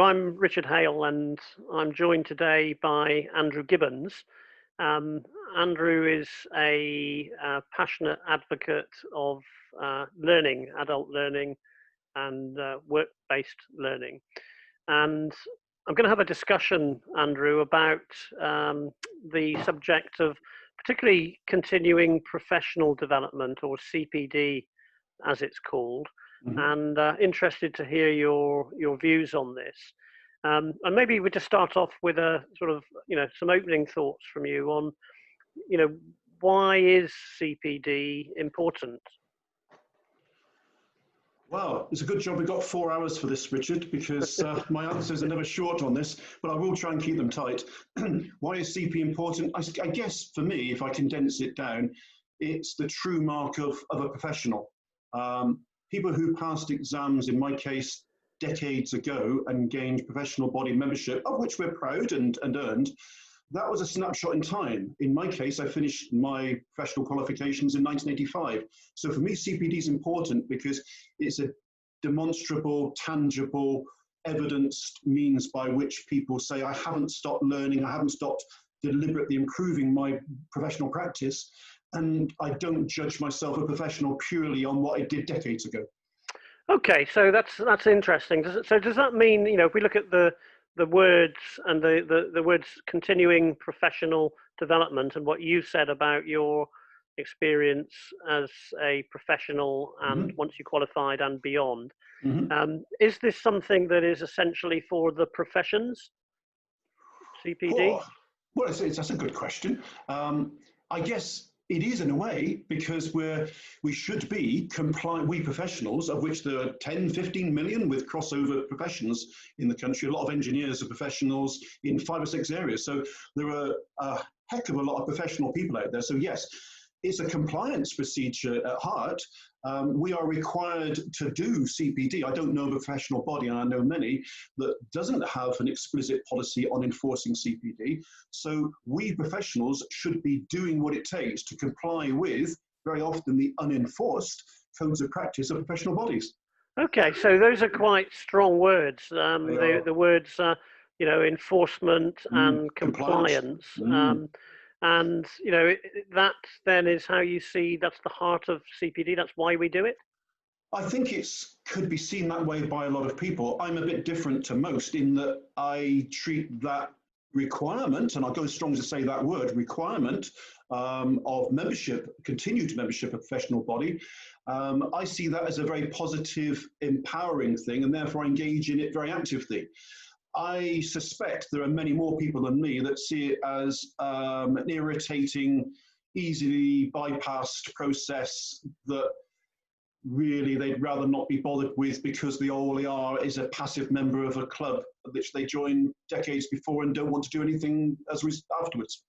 I'm Richard Hale, and I'm joined today by Andrew Gibbons. Um, Andrew is a passionate advocate of learning, adult learning, and work-based learning. And I'm going to have a discussion, Andrew, about the subject of particularly continuing professional development, or CPD, as it's called, and interested to hear your views on this. And maybe we just start off with a sort of, some opening thoughts from you on, why is CPD important? Wow, it's a good job we got 4 hours for this, Richard, because my answers are never short on this, but I will try and keep them tight. Why is CP important? I guess for me, if I condense it down, it's the true mark of a professional. People who passed exams, in my case, decades ago and gained professional body membership, of which we're proud and earned, that was a snapshot in time. In my case, I finished my professional qualifications in 1985. So for me, CPD is important because it's a demonstrable, tangible, evidenced means by which people say, I haven't stopped learning, I haven't stopped deliberately improving my professional practice, and I don't judge myself a professional purely on what I did decades ago. Okay, so that's interesting. Does that mean, if we look at the words and the words continuing professional development and what you said about your experience as a professional and once you qualified and beyond, is this something that is essentially for the professions, CPD? Oh, well, that's a good question. I guess it is in a way because we should be compliant, we professionals, of which there are 10, 15 million with crossover professions in the country. A lot of engineers are professionals in 5 or 6 areas. So there are a heck of a lot of professional people out there. So yes, it's a compliance procedure at heart. We are required to do CPD. I don't know of a professional body, and I know many, that doesn't have an explicit policy on enforcing CPD. So we professionals should be doing what it takes to comply with, very often, the unenforced codes of practice of professional bodies. Okay, so those are quite strong words. The words, enforcement and compliance. And, that then is how you see that's the heart of CPD. That's why we do it. I think it could be seen that way by a lot of people. I'm a bit different to most in that I treat that requirement, and I'll go as strong as to say that word, requirement of membership, continued membership of professional body. I see that as a very positive, empowering thing, and therefore engage in it very actively. I suspect there are many more people than me that see it as an irritating, easily bypassed process that really they'd rather not be bothered with because all they are is a passive member of a club which they joined decades before and don't want to do anything afterwards.